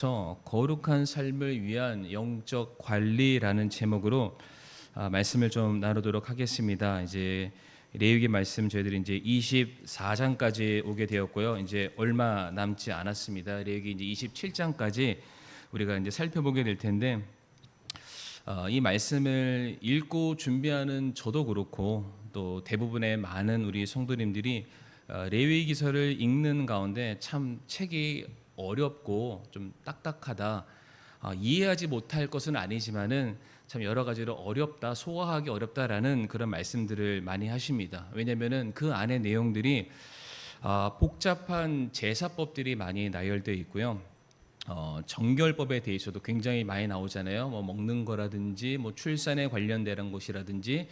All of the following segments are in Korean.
거룩한 삶을 위한 영적 관리라는 제목으로 말씀을 좀 나누도록 하겠습니다. 이제 레위기 말씀 저희들이 이제 24장까지 오게 되었고요. 이제 얼마 남지 않았습니다. 레위기 이제 27장까지 우리가 이제 살펴보게 될 텐데 이 말씀을 읽고 준비하는 저도 그렇고 또 대부분의 많은 우리 성도님들이 레위기서를 읽는 가운데 참 책이 어렵고 좀 딱딱하다, 이해하지 못할 것은 아니지만은 참 여러 가지로 어렵다, 소화하기 어렵다라는 그런 말씀들을 많이 하십니다. 왜냐하면은 그 안에 내용들이 복잡한 제사법들이 많이 나열되어 있고요. 정결법에 대해서도 굉장히 많이 나오잖아요. 뭐 먹는 거라든지 뭐 출산에 관련된 것이라든지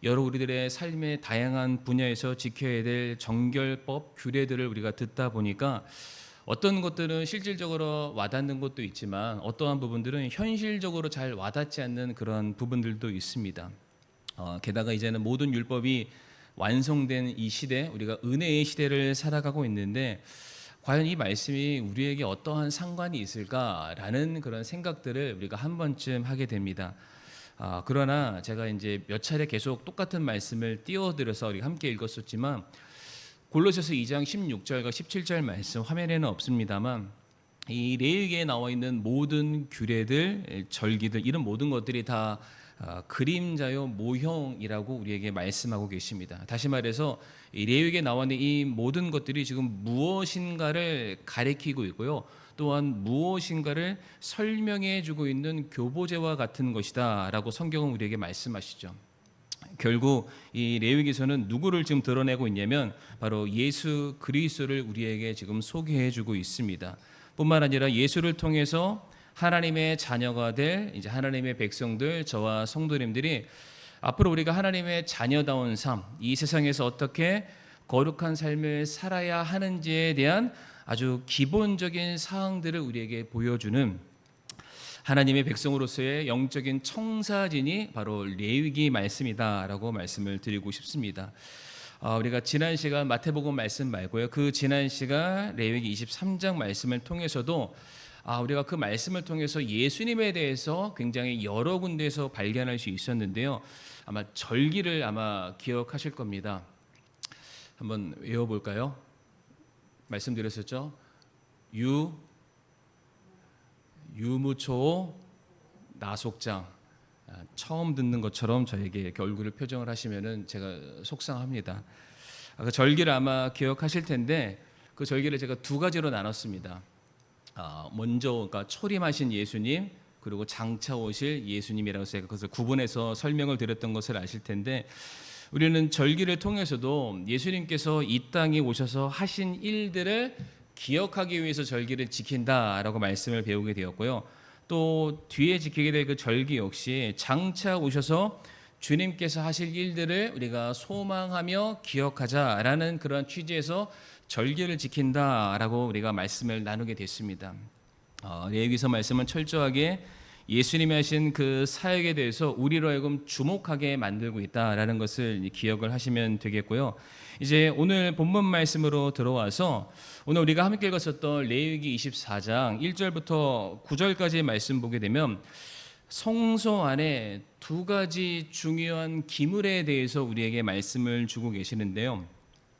여러 우리들의 삶의 다양한 분야에서 지켜야 될 정결법 규례들을 우리가 듣다 보니까 어떤 것들은 실질적으로 와닿는 것도 있지만 어떠한 부분들은 현실적으로 잘 와닿지 않는 그런 부분들도 있습니다. 게다가 이제는 모든 율법이 완성된 이 시대, 우리가 은혜의 시대를 살아가고 있는데 과연 이 말씀이 우리에게 어떠한 상관이 있을까라는 그런 생각들을 우리가 한 번쯤 하게 됩니다. 그러나 제가 이제 몇 차례 계속 똑같은 말씀을 띄워드려서 우리 함께 읽었었지만 골로새서 2장 16절과 17절 말씀 화면에는 없습니다만 이 레위기에 나와 있는 모든 규례들, 절기들 이런 모든 것들이 다 그림자요 모형이라고 우리에게 말씀하고 계십니다. 다시 말해서 이 레위기에 나와 있는 이 모든 것들이 지금 무엇인가를 가리키고 있고요. 또한 무엇인가를 설명해 주고 있는 교보제와 같은 것이다라고 성경은 우리에게 말씀하시죠. 결국 이 레위기서는 누구를 지금 드러내고 있냐면 바로 예수 그리스도를 우리에게 지금 소개해 주고 있습니다. 뿐만 아니라 예수를 통해서 하나님의 자녀가 될 이제 하나님의 백성들, 저와 성도님들이 앞으로 우리가 하나님의 자녀다운 삶, 이 세상에서 어떻게 거룩한 삶을 살아야 하는지에 대한 아주 기본적인 사항들을 우리에게 보여주는 하나님의 백성으로서의 영적인 청사진이 바로 레위기 말씀이다라고 말씀을 드리고 싶습니다. 우리가 지난 시간 마태복음 말씀 말고요. 그 지난 시간 레위기 23장 말씀을 통해서도 우리가 그 말씀을 통해서 예수님에 대해서 굉장히 여러 군데에서 발견할 수 있었는데요. 아마 절기를 아마 기억하실 겁니다. 한번 외워볼까요? 말씀드렸었죠. 유무초 나속장. 처음 듣는 것처럼 저에게 이렇게 얼굴을 표정을 하시면은 제가 속상합니다. 그 절기를 아마 기억하실 텐데 그 절기를 제가 두 가지로 나눴습니다. 먼저 그러니까 초림하신 예수님 그리고 장차 오실 예수님이라고 제가 그것을 구분해서 설명을 드렸던 것을 아실 텐데 우리는 절기를 통해서도 예수님께서 이 땅에 오셔서 하신 일들을 기억하기 위해서 절기를 지킨다라고 말씀을 배우게 되었고요. 또 뒤에 지키게 될 그 절기 역시 장차 오셔서 주님께서 하실 일들을 우리가 소망하며 기억하자라는 그런 취지에서 절기를 지킨다라고 우리가 말씀을 나누게 됐습니다. 레위기서 말씀은 철저하게 예수님이 하신 그 사역에 대해서 우리로 하여금 주목하게 만들고 있다라는 것을 기억을 하시면 되겠고요. 이제 오늘 본문 말씀으로 들어와서 오늘 우리가 함께 읽었었던 레위기 24장 1절부터 9절까지의 말씀 보게 되면 성소 안에 두 가지 중요한 기물에 대해서 우리에게 말씀을 주고 계시는데요.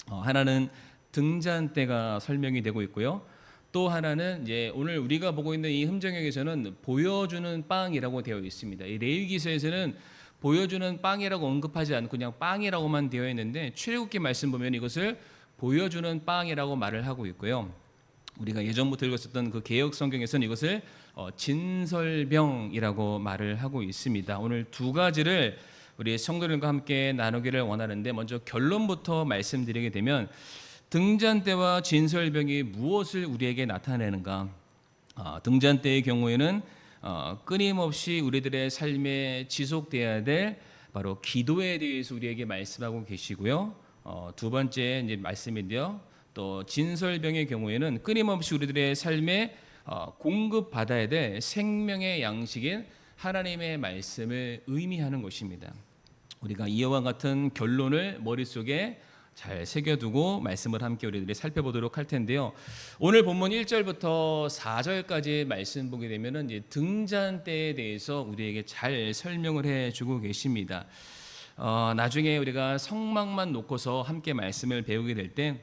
하나는 등잔대가 설명이 되고 있고요. 또 하나는 이제 오늘 우리가 보고 있는 이 흠정역에서는 보여주는 빵이라고 되어 있습니다. 이 레위기서에서는 보여주는 빵이라고 언급하지 않고 그냥 빵이라고만 되어 있는데 출애굽기 말씀 보면 이것을 보여주는 빵이라고 말을 하고 있고요. 우리가 예전부터 읽었었던 그 개역 성경에서는 이것을 진설병이라고 말을 하고 있습니다. 오늘 두 가지를 우리 성도들과 함께 나누기를 원하는데 먼저 결론부터 말씀드리게 되면 등잔대와 진설병이 무엇을 우리에게 나타내는가? 등잔대의 경우에는 끊임없이 우리들의 삶에 지속돼야 될 바로 기도에 대해서 우리에게 말씀하고 계시고요. 두 번째 이제 말씀인데요. 또 진설병의 경우에는 끊임없이 우리들의 삶에 공급받아야 될 생명의 양식인 하나님의 말씀을 의미하는 것입니다. 우리가 이와 같은 결론을 머릿속에 잘 새겨두고 말씀을 함께 우리들이 살펴보도록 할 텐데요. 오늘 본문 1절부터 4절까지 말씀 보게 되면은 이제 등잔 때에 대해서 우리에게 잘 설명을 해주고 계십니다. 나중에 우리가 성막만 놓고서 함께 말씀을 배우게 될 때,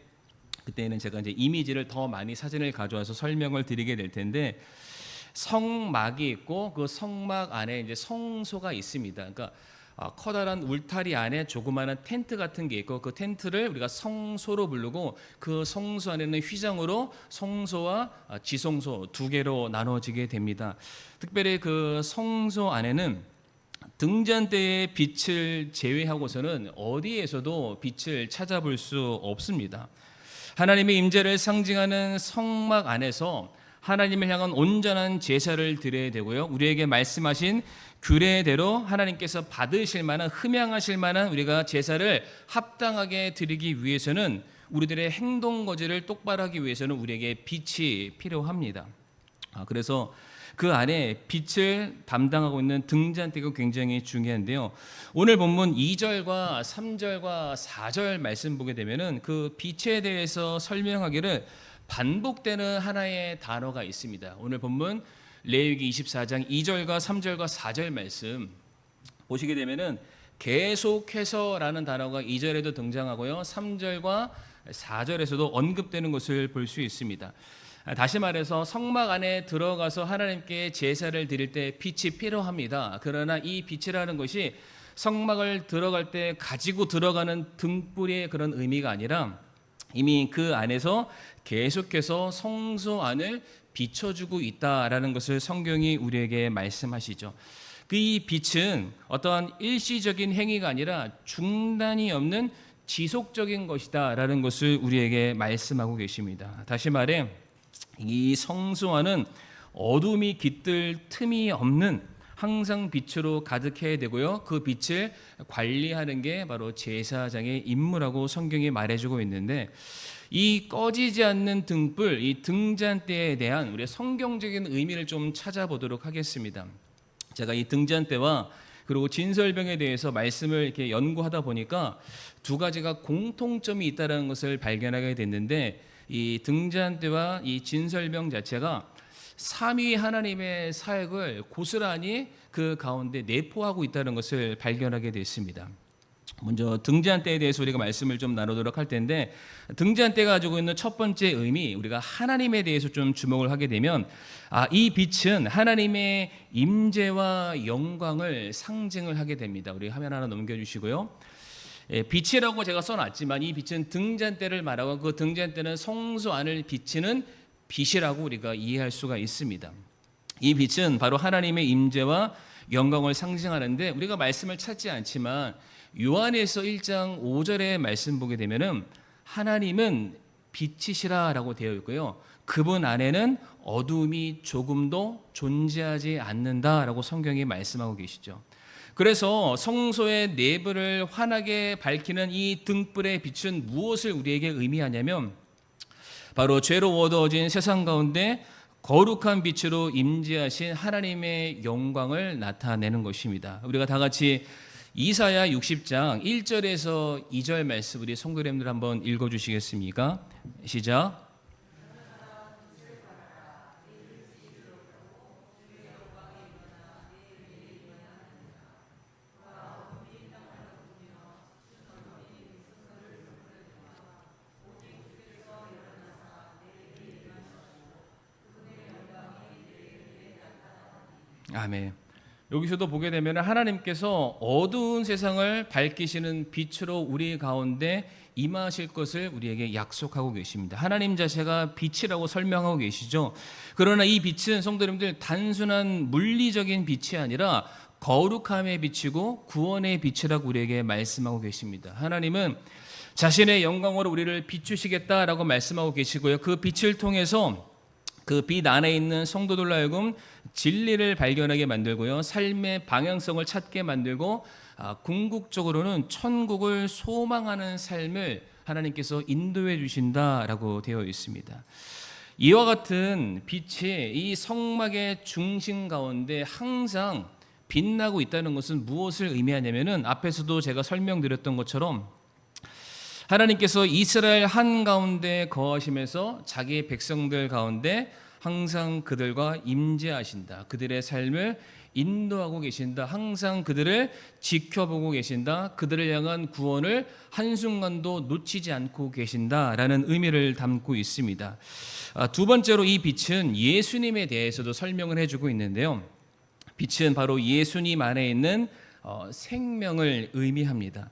그때는 제가 이제 이미지를 더 많이 사진을 가져와서 설명을 드리게 될 텐데, 성막이 있고 그 성막 안에 이제 성소가 있습니다. 그러니까 커다란 울타리 안에 조그마한 텐트 같은 게 있고, 그 텐트를 우리가 성소로 부르고, 그 성소 안에는 휘장으로 성소와 지성소 두 개로 나눠지게 됩니다. 특별히 그 성소 안에는 등잔대의 빛을 제외하고서는 어디에서도 빛을 찾아볼 수 없습니다. 하나님의 임재를 상징하는 성막 안에서 하나님을 향한 온전한 제사를 드려야 되고요, 우리에게 말씀하신 규례대로 하나님께서 받으실 만한, 흠양하실 만한 우리가 제사를 합당하게 드리기 위해서는, 우리들의 행동 거지를 똑바로 하기 위해서는 우리에게 빛이 필요합니다. 그래서 그 안에 빛을 담당하고 있는 등잔대가 굉장히 중요한데요. 오늘 본문 2절과 3절과 4절 말씀 보게 되면은 그 빛에 대해서 설명하기를 반복되는 하나의 단어가 있습니다. 오늘 본문 레위기 24장 2절과 3절과 4절 말씀 보시게 되면은 계속해서라는 단어가 2절에도 등장하고요, 3절과 4절에서도 언급되는 것을 볼 수 있습니다. 다시 말해서 성막 안에 들어가서 하나님께 제사를 드릴 때 빛이 필요합니다. 그러나 이 빛이라는 것이 성막을 들어갈 때 가지고 들어가는 등불의 그런 의미가 아니라, 이미 그 안에서 계속해서 성소 안을 비춰주고 있다라는 것을 성경이 우리에게 말씀하시죠. 이 빛은 어떠한 일시적인 행위가 아니라 중단이 없는 지속적인 것이다라는 것을 우리에게 말씀하고 계십니다. 다시 말해 이 성소 안은 어둠이 깃들 틈이 없는 항상 빛으로 가득해야 되고요, 그 빛을 관리하는 게 바로 제사장의 임무라고 성경이 말해주고 있는데, 이 꺼지지 않는 등불, 이 등잔대에 대한 우리의 성경적인 의미를 좀 찾아보도록 하겠습니다. 제가 이 등잔대와 그리고 진설병에 대해서 말씀을 이렇게 연구하다 보니까 두 가지가 공통점이 있다는 것을 발견하게 됐는데, 이 등잔대와 이 진설병 자체가 삼위 하나님의 사역을 고스란히 그 가운데 내포하고 있다는 것을 발견하게 됐습니다. 먼저 등잔대에 대해서 우리가 말씀을 좀 나누도록 할 텐데, 등잔대가 가지고 있는 첫 번째 의미, 우리가 하나님에 대해서 좀 주목을 하게 되면, 이 빛은 하나님의 임재와 영광을 상징을 하게 됩니다. 우리 화면 하나 넘겨주시고요. 빛이라고 제가 써놨지만 이 빛은 등잔대를 말하고, 그 등잔대는 성소 안을 비치는 빛이라고 우리가 이해할 수가 있습니다. 이 빛은 바로 하나님의 임재와 영광을 상징하는데, 우리가 말씀을 찾지 않지만 요한에서 1장 5절의 말씀 보게 되면은 하나님은 빛이시라라고 되어 있고요, 그분 안에는 어둠이 조금도 존재하지 않는다라고 성경이 말씀하고 계시죠. 그래서 성소의 내부를 환하게 밝히는 이 등불의 빛은 무엇을 우리에게 의미하냐면, 바로 죄로 어두워진 세상 가운데 거룩한 빛으로 임재하신 하나님의 영광을 나타내는 것입니다. 우리가 다 같이 이사야 60장 1절에서 2절 말씀 우리 성도님들 한번 읽어주시겠습니까? 시작. 아멘. 여기서도 보게 되면 하나님께서 어두운 세상을 밝히시는 빛으로 우리 가운데 임하실 것을 우리에게 약속하고 계십니다. 하나님 자체가 빛이라고 설명하고 계시죠. 그러나 이 빛은 성도님들 단순한 물리적인 빛이 아니라 거룩함의 빛이고 구원의 빛이라고 우리에게 말씀하고 계십니다. 하나님은 자신의 영광으로 우리를 비추시겠다라고 말씀하고 계시고요, 그 빛을 통해서 그 빛 안에 있는 성도들로 하여금 진리를 발견하게 만들고요, 삶의 방향성을 찾게 만들고, 궁극적으로는 천국을 소망하는 삶을 하나님께서 인도해 주신다라고 되어 있습니다. 이와 같은 빛이 이 성막의 중심 가운데 항상 빛나고 있다는 것은 무엇을 의미하냐면은, 앞에서도 제가 설명드렸던 것처럼 하나님께서 이스라엘 한가운데 거하시면서 자기 백성들 가운데 항상 그들과 임재하신다. 그들의 삶을 인도하고 계신다. 항상 그들을 지켜보고 계신다. 그들을 향한 구원을 한순간도 놓치지 않고 계신다라는 의미를 담고 있습니다. 두 번째로 이 빛은 예수님에 대해서도 설명을 해주고 있는데요. 빛은 바로 예수님 안에 있는 생명을 의미합니다.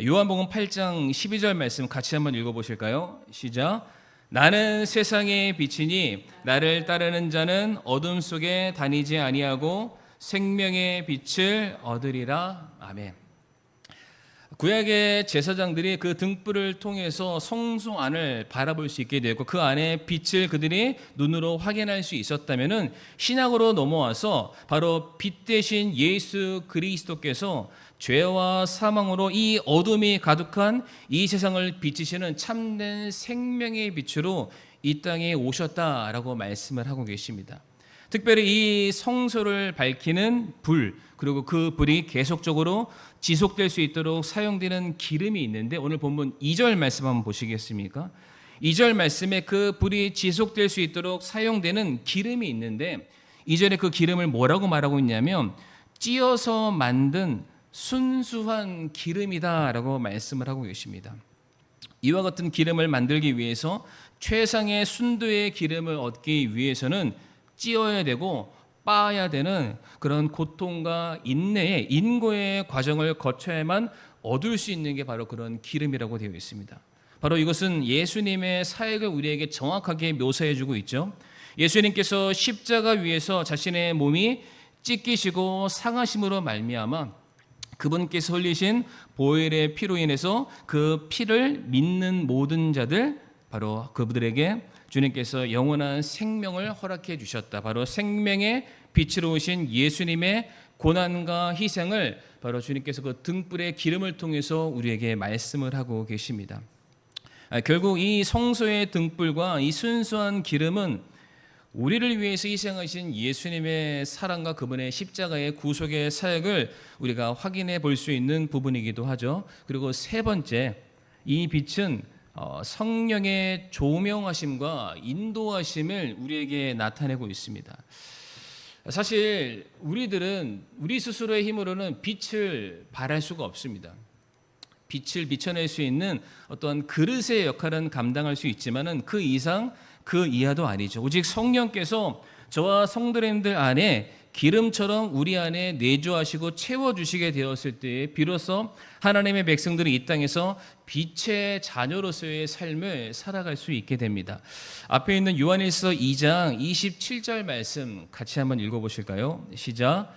요한복음 8장 12절 말씀 같이 한번 읽어보실까요? 시작. 나는 세상의 빛이니 나를 따르는 자는 어둠 속에 다니지 아니하고 생명의 빛을 얻으리라. 아멘. 구약의 제사장들이 그 등불을 통해서 성소 안을 바라볼 수 있게 되고 그 안에 빛을 그들이 눈으로 확인할 수 있었다면은 신약으로 넘어와서 바로 빛 대신 예수 그리스도께서 죄와 사망으로 이 어둠이 가득한 이 세상을 비치시는 참된 생명의 빛으로 이 땅에 오셨다라고 말씀을 하고 계십니다. 특별히 이 성소를 밝히는 불, 그리고 그 불이 계속적으로 지속될 수 있도록 사용되는 기름이 있는데 오늘 본문 2절 말씀 한번 보시겠습니까? 2절 말씀에 그 불이 지속될 수 있도록 사용되는 기름이 있는데 2절에 그 기름을 뭐라고 말하고 있냐면 찧어서 만든 순수한 기름이다라고 말씀을 하고 계십니다. 이와 같은 기름을 만들기 위해서 최상의 순도의 기름을 얻기 위해서는 찧어야 되고 빻아야 되는 그런 고통과 인내의 인고의 과정을 거쳐야만 얻을 수 있는 게 바로 그런 기름이라고 되어 있습니다. 바로 이것은 예수님의 사역을 우리에게 정확하게 묘사해 주고 있죠. 예수님께서 십자가 위에서 자신의 몸이 찢기시고 상하심으로 말미암아 그분께서 흘리신 보혈의 피로 인해서 그 피를 믿는 모든 자들 바로 그분들에게 주님께서 영원한 생명을 허락해 주셨다. 바로 생명의 빛으로 오신 예수님의 고난과 희생을 바로 주님께서 그 등불의 기름을 통해서 우리에게 말씀을 하고 계십니다. 결국 이 성소의 등불과 이 순수한 기름은 우리를 위해서 희생하신 예수님의 사랑과 그분의 십자가의 구속의 사역을 우리가 확인해 볼 수 있는 부분이기도 하죠. 그리고 세 번째, 이 빛은 성령의 조명하심과 인도하심을 우리에게 나타내고 있습니다. 사실 우리들은 우리 스스로의 힘으로는 빛을 발할 수가 없습니다. 빛을 비춰낼 수 있는 어떤 그릇의 역할은 감당할 수 있지만은 그 이상 그 이하도 아니죠. 오직 성령께서 저와 성도님들 안에 기름처럼 우리 안에 내주하시고 채워주시게 되었을 때 비로소 하나님의 백성들이 이 땅에서 빛의 자녀로서의 삶을 살아갈 수 있게 됩니다. 앞에 있는 요한일서 2장 27절 말씀 같이 한번 읽어보실까요? 시작.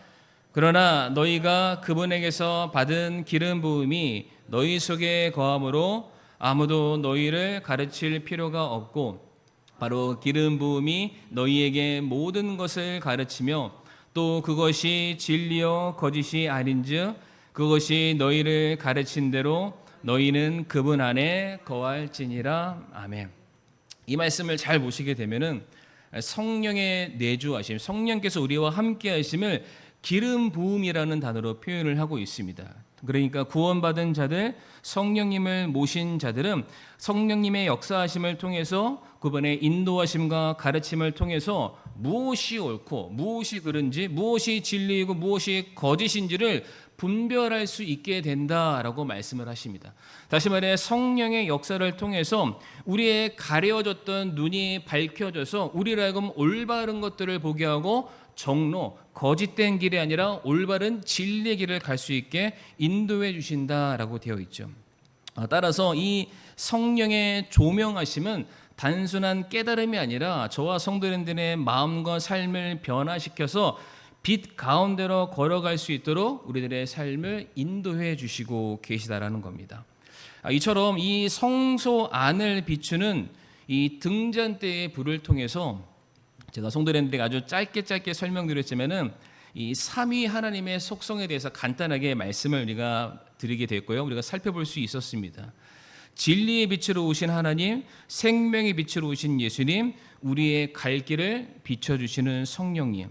그러나 너희가 그분에게서 받은 기름 부음이 너희 속에 거함으로 아무도 너희를 가르칠 필요가 없고 바로 기름 부음이 너희에게 모든 것을 가르치며 또 그것이 진리요 거짓이 아닌즉 그것이 너희를 가르친 대로 너희는 그분 안에 거할지니라. 아멘. 이 말씀을 잘 보시게 되면은 성령의 내주하심, 성령께서 우리와 함께 하심을 기름 부음이라는 단어로 표현을 하고 있습니다. 그러니까 구원받은 자들, 성령님을 모신 자들은 성령님의 역사하심을 통해서 그분의 인도하심과 가르침을 통해서 무엇이 옳고 무엇이 그른지, 무엇이 진리이고 무엇이 거짓인지를 분별할 수 있게 된다라고 말씀을 하십니다. 다시 말해 성령의 역사를 통해서 우리의 가려졌던 눈이 밝혀져서 우리를 하여금 올바른 것들을 보게 하고 정로, 거짓된 길이 아니라 올바른 진리의 길을 갈 수 있게 인도해 주신다라고 되어 있죠. 따라서 이 성령의 조명하심은 단순한 깨달음이 아니라 저와 성도님들의 마음과 삶을 변화시켜서 빛 가운데로 걸어갈 수 있도록 우리들의 삶을 인도해 주시고 계시다라는 겁니다. 이처럼 이 성소 안을 비추는 이 등잔대의 불을 통해서 제가 성도님들에게 아주 짧게 설명드렸지만은 이 삼위 하나님의 속성에 대해서 간단하게 말씀을 우리가 드리게 됐고요. 우리가 살펴볼 수 있었습니다. 진리의 빛으로 오신 하나님, 생명의 빛으로 오신 예수님, 우리의 갈 길을 비춰주시는 성령님.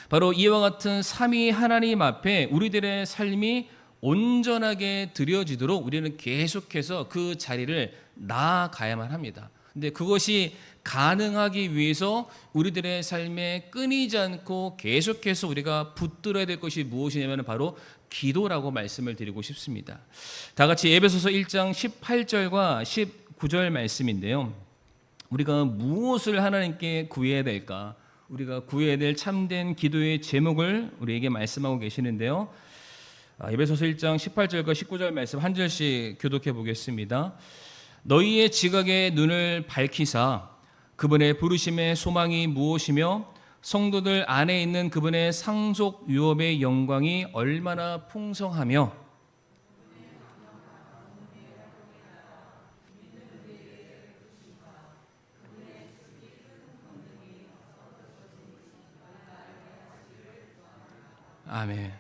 바로 이와 같은 삼위 하나님 앞에 우리들의 삶이 온전하게 드려지도록 우리는 계속해서 그 자리를 나아가야만 합니다. 근데 그것이 가능하기 위해서 우리들의 삶에 끊이지 않고 계속해서 우리가 붙들어야 될 것이 무엇이냐면 바로 기도라고 말씀을 드리고 싶습니다. 다 같이 에베소서 1장 18절과 19절 말씀인데요. 우리가 무엇을 하나님께 구해야 될까? 우리가 구해야 될 참된 기도의 제목을 우리에게 말씀하고 계시는데요. 에베소서 1장 18절과 19절 말씀 한 절씩 교독해 보겠습니다. 너희의 지각의 눈을 밝히사 그분의 부르심의 소망이 무엇이며 성도들 안에 있는 그분의 상속 유업의 영광이 얼마나 풍성하며 아멘.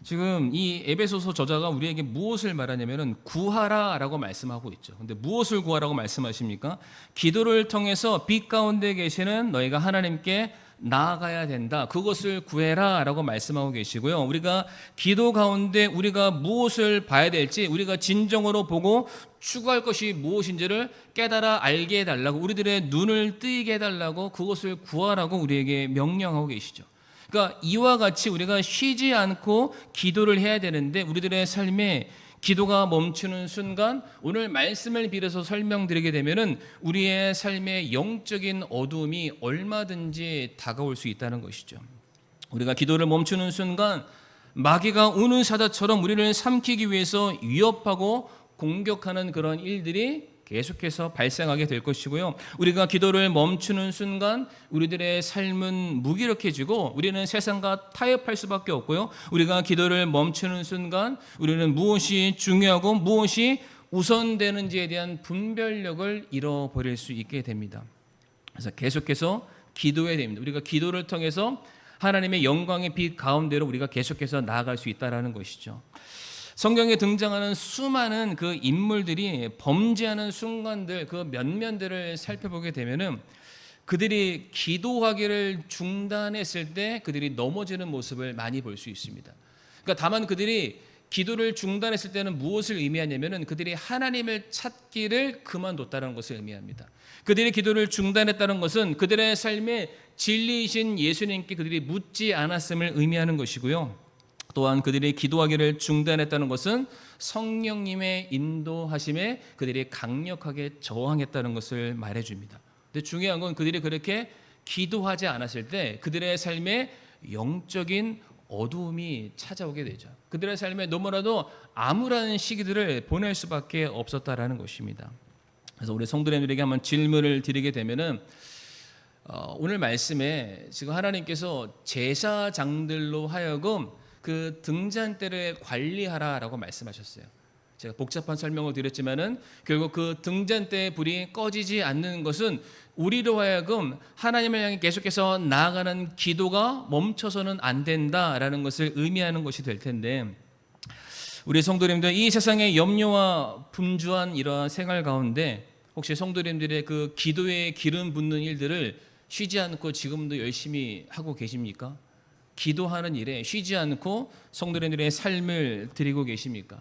지금 이 에베소서 저자가 우리에게 무엇을 말하냐면은 구하라라고 말씀하고 있죠. 근데 무엇을 구하라고 말씀하십니까? 기도를 통해서 빛 가운데 계시는 너희가 하나님께 나아가야 된다. 그것을 구해라라고 말씀하고 계시고요. 우리가 기도 가운데 우리가 무엇을 봐야 될지 우리가 진정으로 보고 추구할 것이 무엇인지를 깨달아 알게 해달라고 우리들의 눈을 뜨이게 해달라고 그것을 구하라고 우리에게 명령하고 계시죠. 그러니까 이와 같이 우리가 쉬지 않고 기도를 해야 되는데 우리들의 삶에 기도가 멈추는 순간 오늘 말씀을 빌어서 설명드리게 되면은 우리의 삶의 영적인 어두움이 얼마든지 다가올 수 있다는 것이죠. 우리가 기도를 멈추는 순간 마귀가 우는 사자처럼 우리를 삼키기 위해서 위협하고 공격하는 그런 일들이 계속해서 발생하게 될 것이고요. 우리가 기도를 멈추는 순간 우리들의 삶은 무기력해지고 우리는 세상과 타협할 수밖에 없고요. 우리가 기도를 멈추는 순간 우리는 무엇이 중요하고 무엇이 우선되는지에 대한 분별력을 잃어버릴 수 있게 됩니다. 그래서 계속해서 기도해야 됩니다. 우리가 기도를 통해서 하나님의 영광의 빛 가운데로 우리가 계속해서 나아갈 수 있다는 것이죠. 성경에 등장하는 수많은 그 인물들이 범죄하는 순간들, 그 면면들을 살펴보게 되면은 그들이 기도하기를 중단했을 때 그들이 넘어지는 모습을 많이 볼 수 있습니다. 그러니까 다만 그들이 기도를 중단했을 때는 무엇을 의미하냐면은 그들이 하나님을 찾기를 그만뒀다는 것을 의미합니다. 그들이 기도를 중단했다는 것은 그들의 삶에 진리이신 예수님께 그들이 묻지 않았음을 의미하는 것이고요. 또한 그들이 기도하기를 중단했다는 것은 성령님의 인도하심에 그들이 강력하게 저항했다는 것을 말해줍니다. 근데 중요한 건 그들이 그렇게 기도하지 않았을 때 그들의 삶에 영적인 어두움이 찾아오게 되죠. 그들의 삶에 너무나도 암울한 시기들을 보낼 수밖에 없었다라는 것입니다. 그래서 우리 성도님들에게 한번 질문을 드리게 되면은 오늘 말씀에 지금 하나님께서 제사장들로 하여금 그 등잔대를 관리하라라고 말씀하셨어요. 제가 복잡한 설명을 드렸지만은 결국 그 등잔대의 불이 꺼지지 않는 것은 우리로 하여금 하나님을 향해 계속해서 나아가는 기도가 멈춰서는 안 된다라는 것을 의미하는 것이 될 텐데 우리 성도님들 이 세상의 염려와 분주한 이러한 생활 가운데 혹시 성도님들의 그 기도에 기름 붓는 일들을 쉬지 않고 지금도 열심히 하고 계십니까? 기도하는 일에 쉬지 않고 성도님들의 삶을 드리고 계십니까?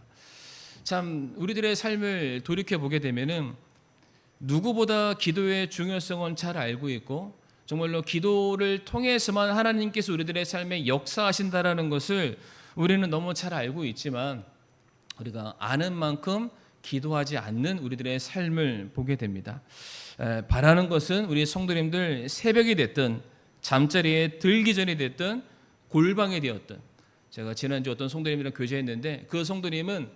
참 우리들의 삶을 돌이켜 보게 되면은 누구보다 기도의 중요성은 잘 알고 있고 정말로 기도를 통해서만 하나님께서 우리들의 삶에 역사하신다라는 것을 우리는 너무 잘 알고 있지만 우리가 아는 만큼 기도하지 않는 우리들의 삶을 보게 됩니다. 바라는 것은 우리 성도님들 새벽이 됐든 잠자리에 들기 전이 됐든 골방이 되었든 제가 지난주 어떤 성도님이랑 교제했는데 그 성도님은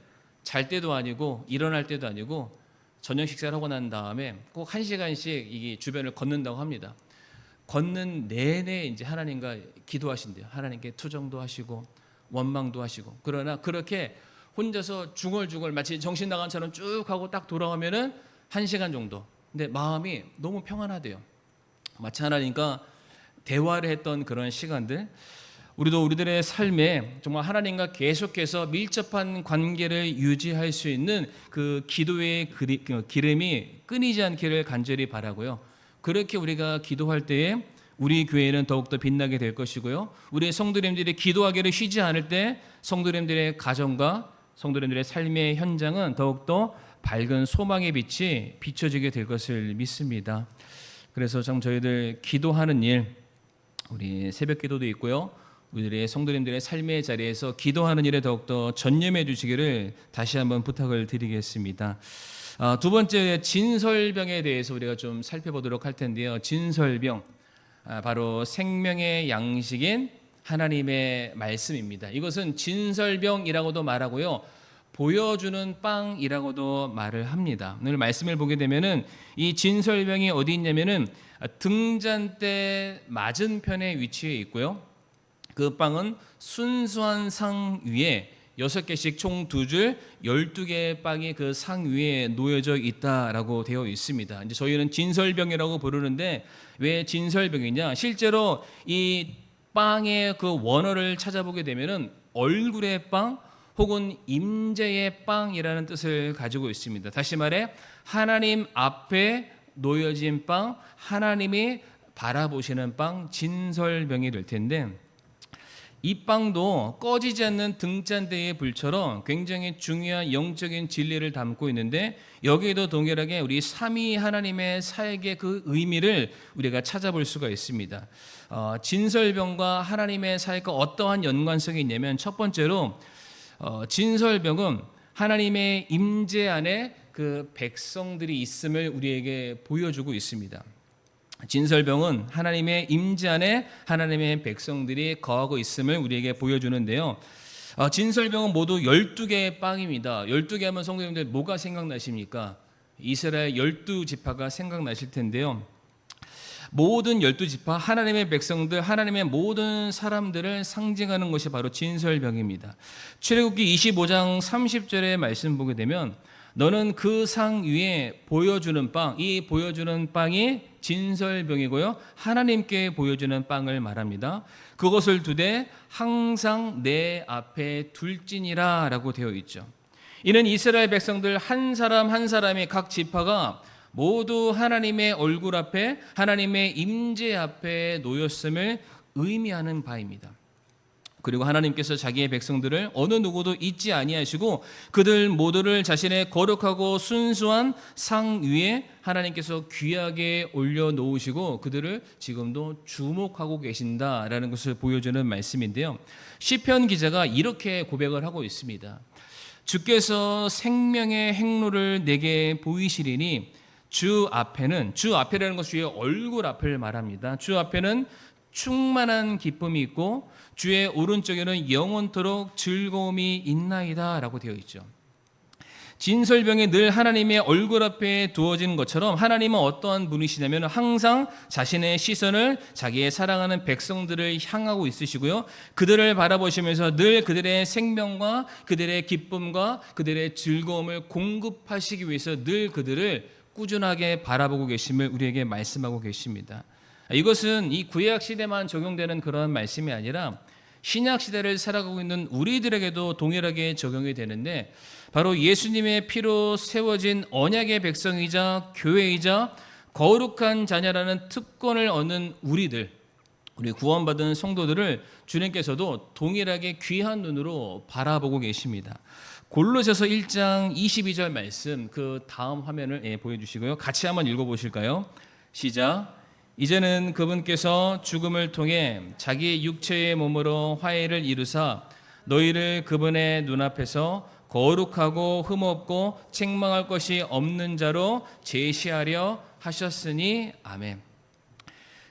잘 때도 아니고 일어날 때도 아니고 저녁 식사를 하고 난 다음에 꼭 1시간씩 이 주변을 걷는다고 합니다. 걷는 내내 이제 하나님과 기도하신대요. 하나님께 투정도 하시고 원망도 하시고 그러나 그렇게 혼자서 중얼중얼 마치 정신 나간처럼 쭉 하고 딱 돌아오면은 1시간 정도. 근데 마음이 너무 평안하대요. 마치 하나님과 대화를 했던 그런 시간들. 우리도 우리들의 삶에 정말 하나님과 계속해서 밀접한 관계를 유지할 수 있는 그 기도의 기름이 끊이지 않기를 간절히 바라고요. 그렇게 우리가 기도할 때에 우리 교회는 더욱더 빛나게 될 것이고요. 우리 성도님들이 기도하기를 쉬지 않을 때 성도님들의 가정과 성도님들의 삶의 현장은 더욱더 밝은 소망의 빛이 비춰지게 될 것을 믿습니다. 그래서 참 저희들 기도하는 일, 우리 새벽 기도도 있고요. 우리들의 성도님들의 삶의 자리에서 기도하는 일에 더욱더 전념해 주시기를 다시 한번 부탁을 드리겠습니다. 두 번째 진설병에 대해서 우리가 좀 살펴보도록 할 텐데요. 진설병, 바로 생명의 양식인 하나님의 말씀입니다. 이것은 진설병이라고도 말하고요, 보여주는 빵이라고도 말을 합니다. 오늘 말씀을 보게 되면은 이 진설병이 어디 있냐면은 등잔대 맞은편에 위치해 있고요. 그 빵은 순수한 상 위에 6개씩 총 2줄 12개의 빵이 그 상 위에 놓여져 있다라고 되어 있습니다. 이제 저희는 진설병이라고 부르는데 왜 진설병이냐? 실제로 이 빵의 그 원어를 찾아보게 되면은 얼굴의 빵 혹은 임재의 빵이라는 뜻을 가지고 있습니다. 다시 말해 하나님 앞에 놓여진 빵, 하나님이 바라보시는 빵, 진설병이 될 텐데, 이 빵도 꺼지지 않는 등잔대의 불처럼 굉장히 중요한 영적인 진리를 담고 있는데, 여기에도 동일하게 우리 삼위 하나님의 사역의 그 의미를 우리가 찾아볼 수가 있습니다. 진설병과 하나님의 사역과 어떠한 연관성이 있냐면, 첫 번째로 진설병은 하나님의 임재 안에 그 백성들이 있음을 우리에게 보여주고 있습니다. 진설병은 하나님의 임재 안에 하나님의 백성들이 거하고 있음을 우리에게 보여주는데요. 진설병은 모두 12개의 빵입니다. 12개 하면 성도님들 뭐가 생각나십니까? 이스라엘 12지파가 생각나실 텐데요. 모든 12지파, 하나님의 백성들, 하나님의 모든 사람들을 상징하는 것이 바로 진설병입니다. 출애굽기 25장 30절의 말씀 보게 되면, 너는 그 상 위에 보여주는 빵, 이 보여주는 빵이 진설병이고요, 하나님께 보여주는 빵을 말합니다. 그것을 두되 항상 내 앞에 둘지니라 라고 되어 있죠. 이는 이스라엘 백성들 한 사람 한 사람의 각 지파가 모두 하나님의 얼굴 앞에, 하나님의 임재 앞에 놓였음을 의미하는 바입니다. 그리고 하나님께서 자기의 백성들을 어느 누구도 잊지 아니하시고 그들 모두를 자신의 거룩하고 순수한 상 위에 하나님께서 귀하게 올려놓으시고 그들을 지금도 주목하고 계신다라는 것을 보여주는 말씀인데요. 시편 기자가 이렇게 고백을 하고 있습니다. 주께서 생명의 행로를 내게 보이시리니 주 앞에는, 주 앞에라는 것은 주의 얼굴 앞을 말합니다. 주 앞에는 충만한 기쁨이 있고 주의 오른쪽에는 영원토록 즐거움이 있나이다 라고 되어 있죠. 진설병이 늘 하나님의 얼굴 앞에 두어진 것처럼 하나님은 어떠한 분이시냐면 항상 자신의 시선을 자기의 사랑하는 백성들을 향하고 있으시고요, 그들을 바라보시면서 늘 그들의 생명과 그들의 기쁨과 그들의 즐거움을 공급하시기 위해서 늘 그들을 꾸준하게 바라보고 계심을 우리에게 말씀하고 계십니다. 이것은 이 구약 시대만 적용되는 그런 말씀이 아니라 신약 시대를 살아가고 있는 우리들에게도 동일하게 적용이 되는데, 바로 예수님의 피로 세워진 언약의 백성이자 교회이자 거룩한 자녀라는 특권을 얻는 우리들, 우리 구원받은 성도들을 주님께서도 동일하게 귀한 눈으로 바라보고 계십니다. 골로새서 1장 22절 말씀, 그 다음 화면을 보여주시고요, 같이 한번 읽어보실까요? 시작. 이제는 그분께서 죽음을 통해 자기 육체의 몸으로 화해를 이루사 너희를 그분의 눈앞에서 거룩하고 흠없고 책망할 것이 없는 자로 제시하려 하셨으니 아멘.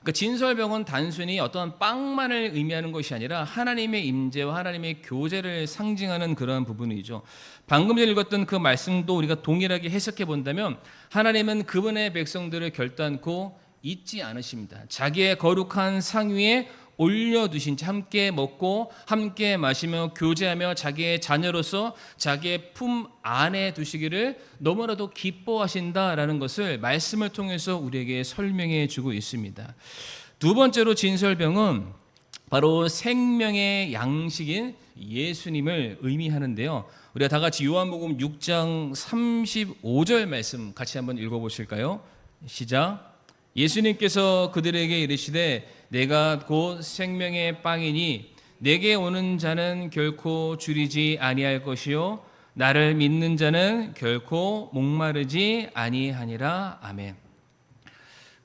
그러니까 진설병은 단순히 어떤 빵만을 의미하는 것이 아니라 하나님의 임재와 하나님의 교제를 상징하는 그런 부분이죠. 방금 전에 읽었던 그 말씀도 우리가 동일하게 해석해 본다면 하나님은 그분의 백성들을 결단코 잊지 않으십니다. 자기의 거룩한 상 위에 올려두신 채 함께 먹고 함께 마시며 교제하며 자기의 자녀로서 자기의 품 안에 두시기를 너무나도 기뻐하신다라는 것을 말씀을 통해서 우리에게 설명해 주고 있습니다. 두 번째로 진설병은 바로 생명의 양식인 예수님을 의미하는데요. 우리가 다 같이 요한복음 6장 35절 말씀 같이 한번 읽어보실까요? 시작. 예수님께서 그들에게 이르시되 내가 곧 생명의 빵이니 내게 오는 자는 결코 줄이지 아니할 것이요 나를 믿는 자는 결코 목마르지 아니하니라. 아멘.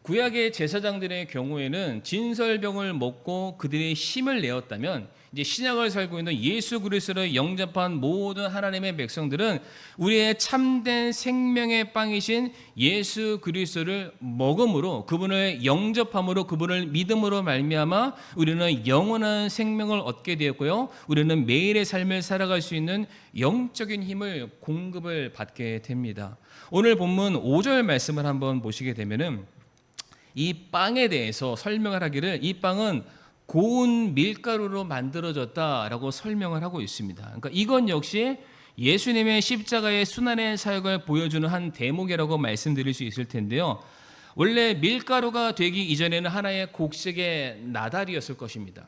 구약의 제사장들의 경우에는 진설병을 먹고 그들의 힘을 내었다면, 이제 신약을 살고 있는 예수 그리스도를 영접한 모든 하나님의 백성들은 우리의 참된 생명의 빵이신 예수 그리스도를 먹음으로, 그분을 영접함으로, 그분을 믿음으로 말미암아 우리는 영원한 생명을 얻게 되었고요, 우리는 매일의 삶을 살아갈 수 있는 영적인 힘을 공급을 받게 됩니다. 오늘 본문 5절 말씀을 한번 보시게 되면은 이 빵에 대해서 설명을 하기를, 이 빵은 고운 밀가루로 만들어졌다라고 설명을 하고 있습니다. 그러니까 이건 역시 예수님의 십자가의 순환의 사역을 보여주는 한 대목이라고 말씀드릴 수 있을 텐데요. 원래 밀가루가 되기 이전에는 하나의 곡식의 나달이었을 것입니다.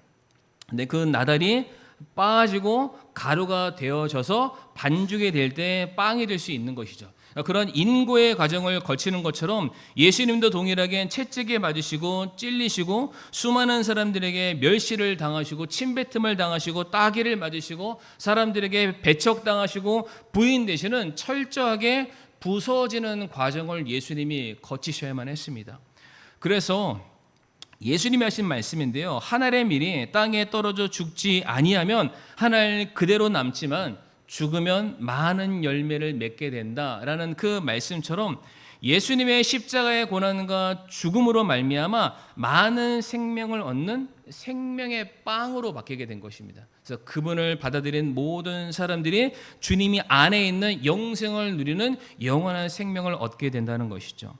근데 그 나달이 빠지고 가루가 되어져서 반죽이 될 때 빵이 될 수 있는 것이죠. 그런 인고의 과정을 거치는 것처럼 예수님도 동일하게 채찍에 맞으시고 찔리시고 수많은 사람들에게 멸시를 당하시고 침뱉음을 당하시고 따귀를 맞으시고 사람들에게 배척당하시고 부인되시는 철저하게 부서지는 과정을 예수님이 거치셔야만 했습니다. 그래서 예수님이 하신 말씀인데요, 한 알의 밀이 땅에 떨어져 죽지 아니하면 한 알 그대로 남지만 죽으면 많은 열매를 맺게 된다라는 그 말씀처럼 예수님의 십자가의 고난과 죽음으로 말미암아 많은 생명을 얻는 생명의 빵으로 바뀌게 된 것입니다. 그래서 그분을 받아들인 모든 사람들이 주님이 안에 있는 영생을 누리는 영원한 생명을 얻게 된다는 것이죠.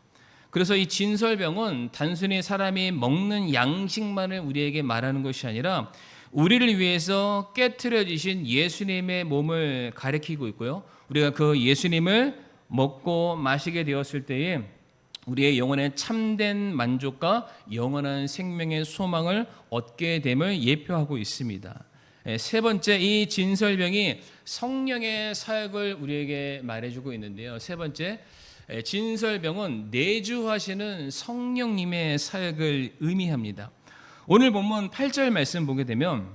그래서 이 진설병은 단순히 사람이 먹는 양식만을 우리에게 말하는 것이 아니라 우리를 위해서 깨트려지신 예수님의 몸을 가리키고 있고요, 우리가 그 예수님을 먹고 마시게 되었을 때에 우리의 영혼의 참된 만족과 영원한 생명의 소망을 얻게 됨을 예표하고 있습니다. 세 번째, 이 진설병이 성령의 사역을 우리에게 말해주고 있는데요. 세 번째, 진설병은 내주하시는 성령님의 사역을 의미합니다. 오늘 본문 8절 말씀 보게 되면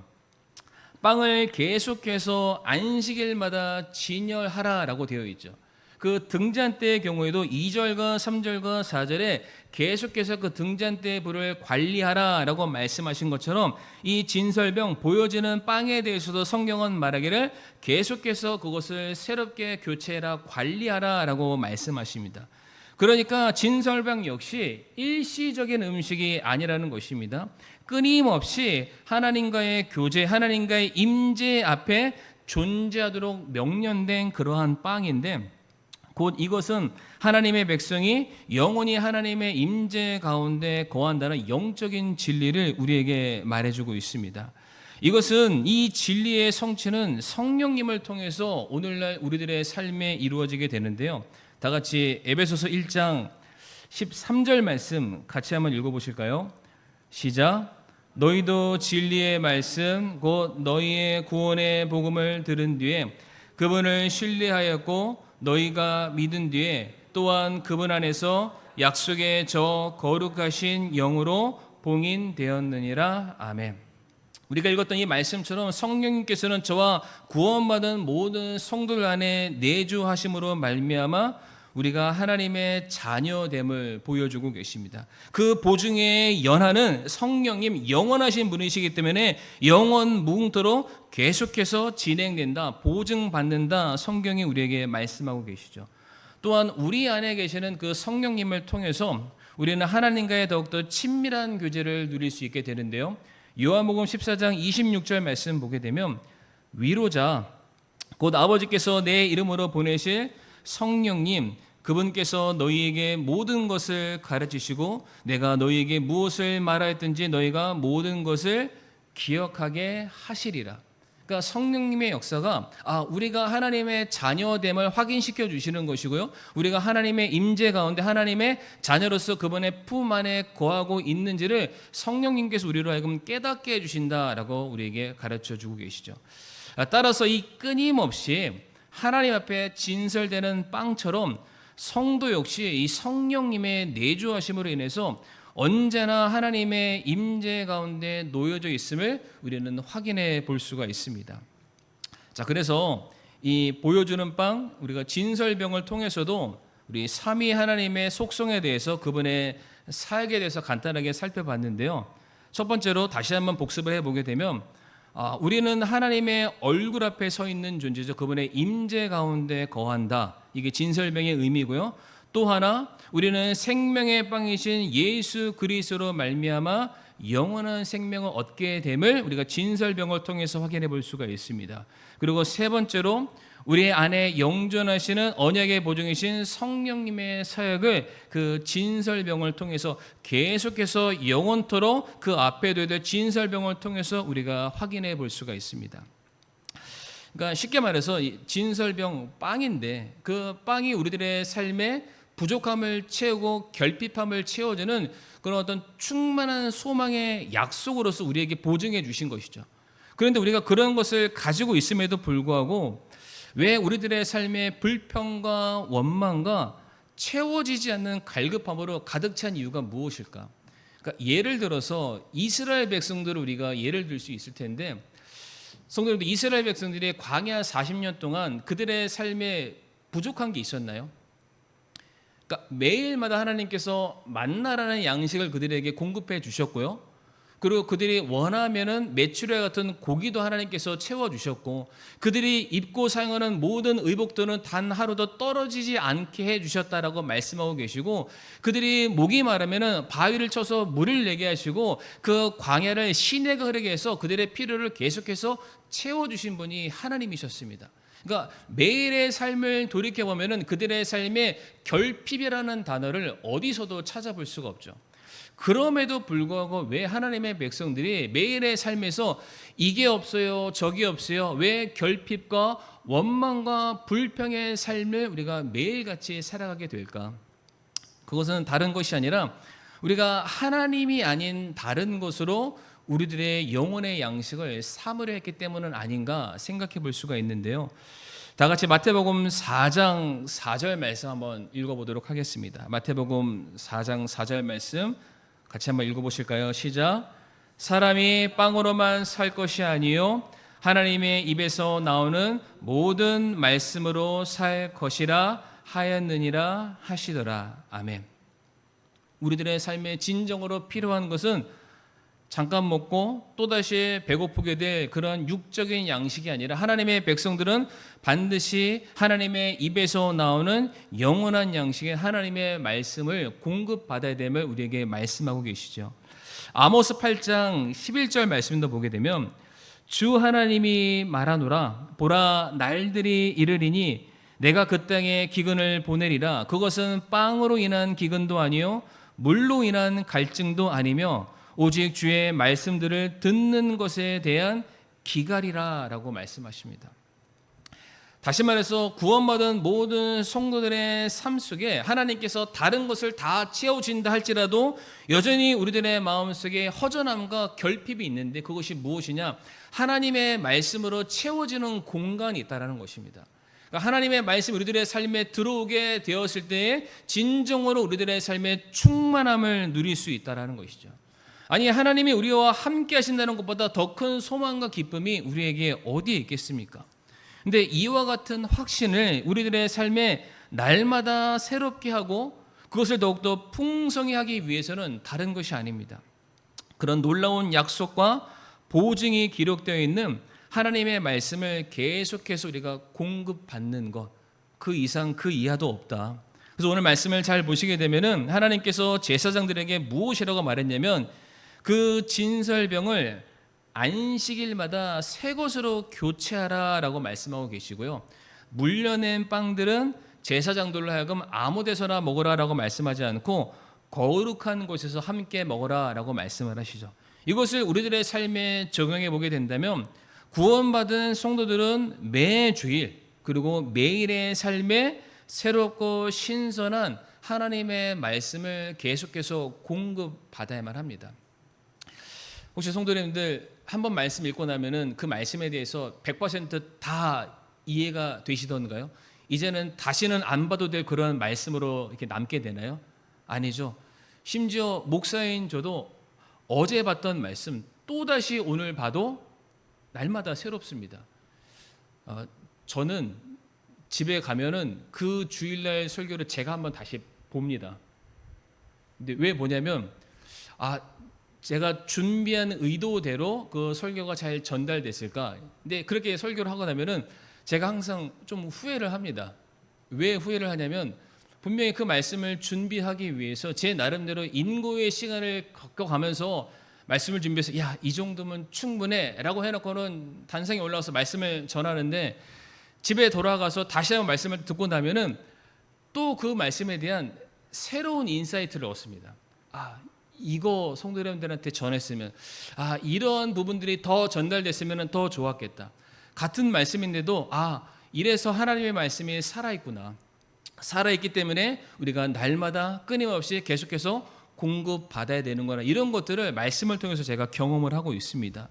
빵을 계속해서 안식일마다 진열하라라고 되어 있죠. 그 등잔대의 경우에도 2절과 3절과 4절에 계속해서 그 등잔대의 불을 관리하라라고 말씀하신 것처럼 이 진설병, 보여지는 빵에 대해서도 성경은 말하기를 계속해서 그것을 새롭게 교체해라, 관리하라라고 말씀하십니다. 그러니까 진설병 역시 일시적인 음식이 아니라는 것입니다. 끊임없이 하나님과의 교제, 하나님과의 임재 앞에 존재하도록 명령된 그러한 빵인데, 곧 이것은 하나님의 백성이 영원히 하나님의 임재 가운데 거한다는 영적인 진리를 우리에게 말해주고 있습니다. 이것은, 이 진리의 성취는 성령님을 통해서 오늘날 우리들의 삶에 이루어지게 되는데요. 다 같이 에베소서 1장 13절 말씀 같이 한번 읽어보실까요? 시작. 너희도 진리의 말씀 곧 너희의 구원의 복음을 들은 뒤에 그분을 신뢰하였고 너희가 믿은 뒤에 또한 그분 안에서 약속의 저 거룩하신 영으로 봉인되었느니라. 아멘. 우리가 읽었던 이 말씀처럼 성령님께서는 저와 구원받은 모든 성도들 안에 내주하심으로 말미암아 우리가 하나님의 자녀됨을 보여주고 계십니다. 그 보증의 연한은 성령님, 영원하신 분이시기 때문에 영원 무궁토록 계속해서 진행된다, 보증받는다, 성경이 우리에게 말씀하고 계시죠. 또한 우리 안에 계시는 그 성령님을 통해서 우리는 하나님과의 더욱더 친밀한 교제를 누릴 수 있게 되는데요. 요한복음 14장 26절 말씀 보게 되면 위로자, 곧 아버지께서 내 이름으로 보내실 성령님, 그분께서 너희에게 모든 것을 가르치시고 내가 너희에게 무엇을 말하였든지 너희가 모든 것을 기억하게 하시리라. 그러니까 성령님의 역사가 우리가 하나님의 자녀됨을 확인시켜 주시는 것이고요, 우리가 하나님의 임재 가운데 하나님의 자녀로서 그분의 품 안에 거하고 있는지를 성령님께서 우리로 하여금 깨닫게 해주신다라고 우리에게 가르쳐 주고 계시죠. 따라서 이 끊임없이 하나님 앞에 진설되는 빵처럼 성도 역시 이 성령님의 내주하심으로 인해서 언제나 하나님의 임재 가운데 놓여져 있음을 우리는 확인해 볼 수가 있습니다. 자, 그래서 이 보여주는 빵, 우리가 진설병을 통해서도 우리 삼위 하나님의 속성에 대해서 그분의 사역에 대해서 간단하게 살펴봤는데요. 첫 번째로 다시 한번 복습을 해보게 되면 우리는 하나님의 얼굴 앞에 서 있는 존재죠. 그분의 임재 가운데 거한다. 이게 진설병의 의미고요. 또 하나 우리는 생명의 빵이신 예수 그리스도로 말미암아 영원한 생명을 얻게 됨을 우리가 진설병을 통해서 확인해 볼 수가 있습니다. 그리고 세 번째로 우리 안에 영존하시는 언약의 보증이신 성령님의 사역을 그 진설병을 통해서 계속해서 영원토록 그 앞에 되던 진설병을 통해서 우리가 확인해 볼 수가 있습니다. 그러니까 쉽게 말해서 진설병 빵인데 그 빵이 우리들의 삶에 부족함을 채우고 결핍함을 채워주는 그런 어떤 충만한 소망의 약속으로서 우리에게 보증해 주신 것이죠. 그런데 우리가 그런 것을 가지고 있음에도 불구하고 왜 우리들의 삶의 불평과 원망과 채워지지 않는 갈급함으로 가득 찬 이유가 무엇일까? 그러니까 예를 들어서 이스라엘 백성들을 우리가 예를 들 수 있을 텐데, 성도님들, 이스라엘 백성들이 광야 40년 동안 그들의 삶에 부족한 게 있었나요? 그러니까 매일마다 하나님께서 만나라는 양식을 그들에게 공급해 주셨고요. 그리고 그들이 원하면은 메추리알 같은 고기도 하나님께서 채워 주셨고, 그들이 입고 사용하는 모든 의복들은 단 하루도 떨어지지 않게 해 주셨다라고 말씀하고 계시고, 그들이 목이 마르면은 바위를 쳐서 물을 내게 하시고 그 광야를 시내가 흐르게 해서 그들의 필요를 계속해서 채워 주신 분이 하나님이셨습니다. 그러니까 매일의 삶을 돌이켜 보면은 그들의 삶에 결핍이라는 단어를 어디서도 찾아볼 수가 없죠. 그럼에도 불구하고 왜 하나님의 백성들이 매일의 삶에서 이게 없어요, 저게 없어요, 왜 결핍과 원망과 불평의 삶을 우리가 매일같이 살아가게 될까? 그것은 다른 것이 아니라 우리가 하나님이 아닌 다른 것으로 우리들의 영혼의 양식을 삼으려 했기 때문은 아닌가 생각해 볼 수가 있는데요. 다 같이 마태복음 4장 4절 말씀 한번 읽어보도록 하겠습니다. 마태복음 4장 4절 말씀 같이 한번 읽어보실까요? 시작. 사람이 빵으로만 살 것이 아니요 하나님의 입에서 나오는 모든 말씀으로 살 것이라 하였느니라 하시더라. 아멘. 우리들의 삶에 진정으로 필요한 것은 잠깐 먹고 또다시 배고프게 될 그런 육적인 양식이 아니라 하나님의 백성들은 반드시 하나님의 입에서 나오는 영원한 양식의 하나님의 말씀을 공급받아야 됨을 우리에게 말씀하고 계시죠. 아모스 8장 11절 말씀도 보게 되면 주 하나님이 말하노라 보라 날들이 이르리니 내가 그 땅에 기근을 보내리라 그것은 빵으로 인한 기근도 아니요 물로 인한 갈증도 아니며 오직 주의 말씀들을 듣는 것에 대한 기갈이라 라고 말씀하십니다. 다시 말해서 구원받은 모든 성도들의 삶 속에 하나님께서 다른 것을 다 채워준다 할지라도 여전히 우리들의 마음속에 허전함과 결핍이 있는데 그것이 무엇이냐? 하나님의 말씀으로 채워지는 공간이 있다는 것입니다. 그러니까 하나님의 말씀이 우리들의 삶에 들어오게 되었을 때에 진정으로 우리들의 삶의 충만함을 누릴 수 있다는 것이죠. 아니 하나님이 우리와 함께 하신다는 것보다 더 큰 소망과 기쁨이 우리에게 어디에 있겠습니까? 근데 이와 같은 확신을 우리들의 삶에 날마다 새롭게 하고 그것을 더욱더 풍성히 하기 위해서는 다른 것이 아닙니다. 그런 놀라운 약속과 보증이 기록되어 있는 하나님의 말씀을 계속해서 우리가 공급받는 것, 그 이상 그 이하도 없다. 그래서 오늘 말씀을 잘 보시게 되면은 하나님께서 제사장들에게 무엇이라고 말했냐면 그 진설병을 안식일마다 새 것으로 교체하라라고 말씀하고 계시고요. 물려낸 빵들은 제사장들로 하여금 아무 데서나 먹으라라고 말씀하지 않고 거룩한 곳에서 함께 먹으라라고 말씀을 하시죠. 이것을 우리들의 삶에 적용해 보게 된다면 구원받은 성도들은 매주일 그리고 매일의 삶에 새롭고 신선한 하나님의 말씀을 계속해서 공급받아야만 합니다. 혹시 성도님들 한번 말씀 읽고 나면은 그 말씀에 대해서 100% 이해가 되시던가요? 이제는 다시는 안 봐도 될 그런 말씀으로 이렇게 남게 되나요? 아니죠. 심지어 목사인 저도 어제 봤던 말씀 또다시 오늘 봐도 날마다 새롭습니다. 저는 집에 가면은 그 주일날 설교를 제가 한번 다시 봅니다. 근데 왜 보냐면 제가 준비한 의도대로 그 설교가 잘 전달됐을까? 근데 그렇게 설교를 하고 나면은 제가 항상 좀 후회를 합니다. 왜 후회를 하냐면 분명히 그 말씀을 준비하기 위해서 제 나름대로 인고의 시간을 겪어가면서 말씀을 준비해서 이 정도면 충분해 라고 해놓고는 단상에 올라와서 말씀을 전하는데 집에 돌아가서 다시 한번 말씀을 듣고 나면은 또 그 말씀에 대한 새로운 인사이트를 얻습니다. 이거 성도 여러분들한테 전했으면 이런 부분들이 더 전달됐으면 더 좋았겠다. 같은 말씀인데도 이래서 하나님의 말씀이 살아있구나. 살아있기 때문에 우리가 날마다 끊임없이 계속해서 공급받아야 되는구나. 이런 것들을 말씀을 통해서 제가 경험을 하고 있습니다.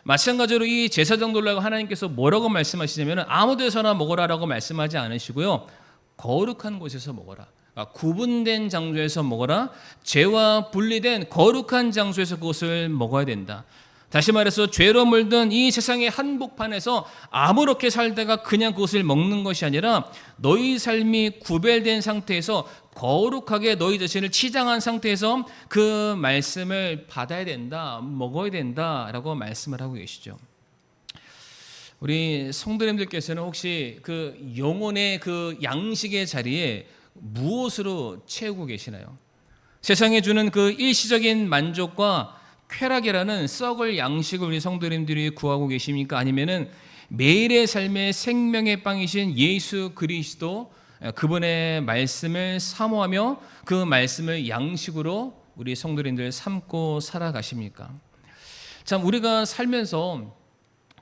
마찬가지로 이 제사장 돌라고 하나님께서 뭐라고 말씀하시냐면 아무 데서나 먹어라라고 말씀하지 않으시고요. 거룩한 곳에서 먹어라. 구분된 장소에서 먹어라. 죄와 분리된 거룩한 장소에서 그것을 먹어야 된다. 다시 말해서 죄로 물든 이 세상의 한복판에서 아무렇게 살다가 그냥 그것을 먹는 것이 아니라 너희 삶이 구별된 상태에서 거룩하게 너희 자신을 치장한 상태에서 그 말씀을 받아야 된다, 먹어야 된다라고 말씀을 하고 계시죠. 우리 성도님들께서는 혹시 그 영혼의 그 양식의 자리에 무엇으로 채우고 계시나요? 세상에 주는 그 일시적인 만족과 쾌락이라는 썩을 양식을 우리 성도님들이 구하고 계십니까? 아니면은 매일의 삶의 생명의 빵이신 예수 그리스도 그분의 말씀을 사모하며 그 말씀을 양식으로 우리 성도님들 삼고 살아가십니까? 참 우리가 살면서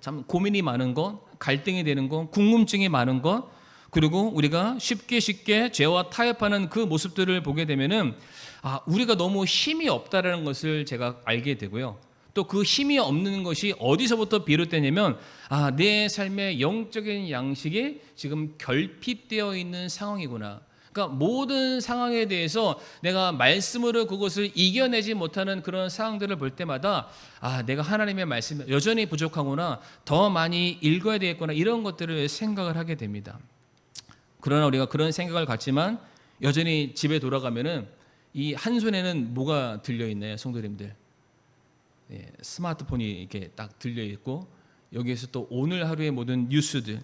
참 고민이 많은 것, 갈등이 되는 것, 궁금증이 많은 것, 그리고 우리가 쉽게 죄와 타협하는 그 모습들을 보게 되면은 우리가 너무 힘이 없다라는 것을 제가 알게 되고요. 또 그 힘이 없는 것이 어디서부터 비롯되냐면 내 삶의 영적인 양식이 지금 결핍되어 있는 상황이구나. 그러니까 모든 상황에 대해서 내가 말씀으로 그것을 이겨내지 못하는 그런 상황들을 볼 때마다 내가 하나님의 말씀이 여전히 부족하구나. 더 많이 읽어야 되겠구나. 이런 것들을 생각을 하게 됩니다. 그러나 우리가 그런 생각을 갖지만 여전히 집에 돌아가면은 이 한 손에는 뭐가 들려 있나요, 성도님들? 스마트폰이 이렇게 딱 들려 있고 여기에서 또 오늘 하루의 모든 뉴스들,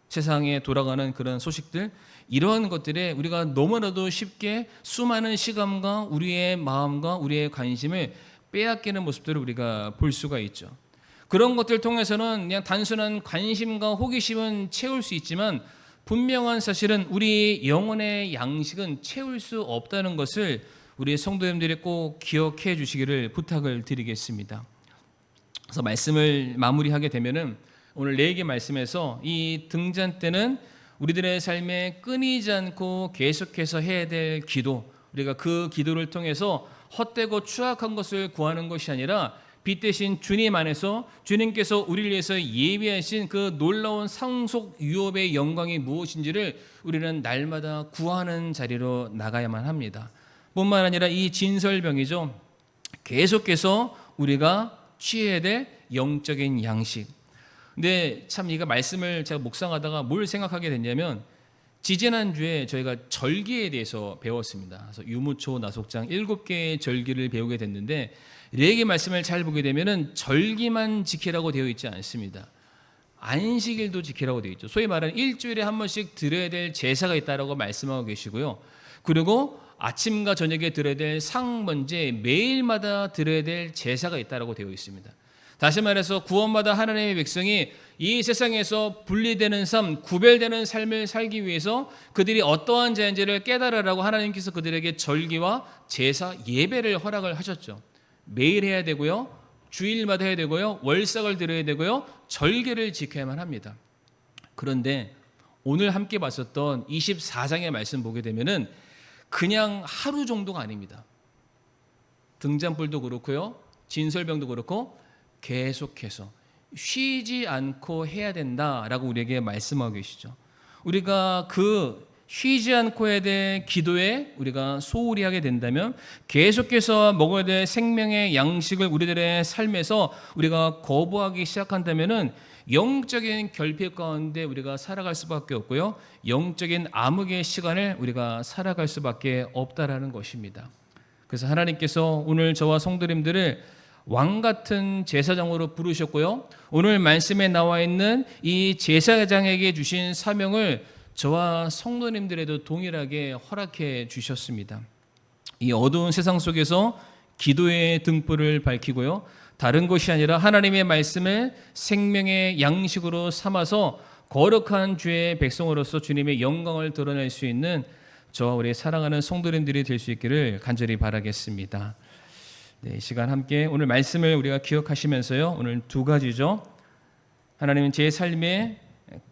세상에 돌아가는 그런 소식들, 이러한 것들에 우리가 너무나도 쉽게 수많은 시간과 우리의 마음과 우리의 관심을 빼앗기는 모습들을 우리가 볼 수가 있죠. 그런 것들 통해서는 그냥 단순한 관심과 호기심은 채울 수 있지만 분명한 사실은 우리 영혼의 양식은 채울 수 없다는 것을 우리 성도님들이 꼭 기억해 주시기를 부탁을 드리겠습니다. 그래서 말씀을 마무리하게 되면은 오늘 레위기 말씀에서 이 등잔 때는 우리들의 삶에 끊이지 않고 계속해서 해야 될 기도, 우리가 그 기도를 통해서 헛되고 추악한 것을 구하는 것이 아니라 빛 대신 주님 안에서 주님께서 우리를 위해서 예비하신 그 놀라운 상속 유업의 영광이 무엇인지를 우리는 날마다 구하는 자리로 나가야만 합니다. 뿐만 아니라 이 진설병이죠. 계속해서 우리가 취해야 될 영적인 양식. 근데 참 이거 말씀을 제가 묵상하다가 뭘 생각하게 됐냐면 지지난주에 저희가 절기에 대해서 배웠습니다. 그래서 유무초 나속장 7개의 절기를 배우게 됐는데 레위기 말씀을 잘 보게 되면은 절기만 지키라고 되어 있지 않습니다. 안식일도 지키라고 되어 있죠. 소위 말하는 일주일에 한 번씩 드려야 될 제사가 있다라고 말씀하고 계시고요. 그리고 아침과 저녁에 드려야 될 상번제, 매일마다 드려야 될 제사가 있다라고 되어 있습니다. 다시 말해서 구원받아 하나님의 백성이 이 세상에서 분리되는 삶, 구별되는 삶을 살기 위해서 그들이 어떠한 자인지를 깨달으라고 하나님께서 그들에게 절기와 제사, 예배를 허락을 하셨죠. 매일 해야 되고요, 주일마다 해야 되고요, 월삭을 드려야 되고요, 절기를 지켜야만 합니다. 그런데 오늘 함께 봤었던 24장의 말씀 보게 되면은 그냥 하루 정도가 아닙니다. 등잔불도 그렇고요, 진설병도 그렇고 계속해서 쉬지 않고 해야 된다라고 우리에게 말씀하고 계시죠. 우리가 그 쉬지 않고 해야 될 기도에 우리가 소홀히 하게 된다면, 계속해서 먹어야 될 생명의 양식을 우리들의 삶에서 우리가 거부하기 시작한다면은 영적인 결핍 가운데 우리가 살아갈 수밖에 없고요, 영적인 암흑의 시간을 우리가 살아갈 수밖에 없다라는 것입니다. 그래서 하나님께서 오늘 저와 성도님들을 왕 같은 제사장으로 부르셨고요, 오늘 말씀에 나와 있는 이 제사장에게 주신 사명을 저와 성도님들에도 동일하게 허락해 주셨습니다. 이 어두운 세상 속에서 기도의 등불을 밝히고요, 다른 것이 아니라 하나님의 말씀을 생명의 양식으로 삼아서 거룩한 주의 백성으로서 주님의 영광을 드러낼 수 있는 저와 우리 사랑하는 성도님들이 될 수 있기를 간절히 바라겠습니다. 네, 이 시간 함께 오늘 말씀을 우리가 기억하시면서요, 오늘 두 가지죠. 하나님은 제 삶에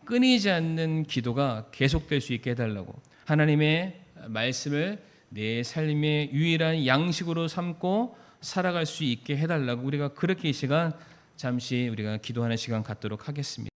끊이지 않는 기도가 계속될 수 있게 해달라고, 하나님의 말씀을 내 삶의 유일한 양식으로 삼고 살아갈 수 있게 해달라고, 우리가 그렇게 이 시간 잠시 우리가 기도하는 시간 갖도록 하겠습니다.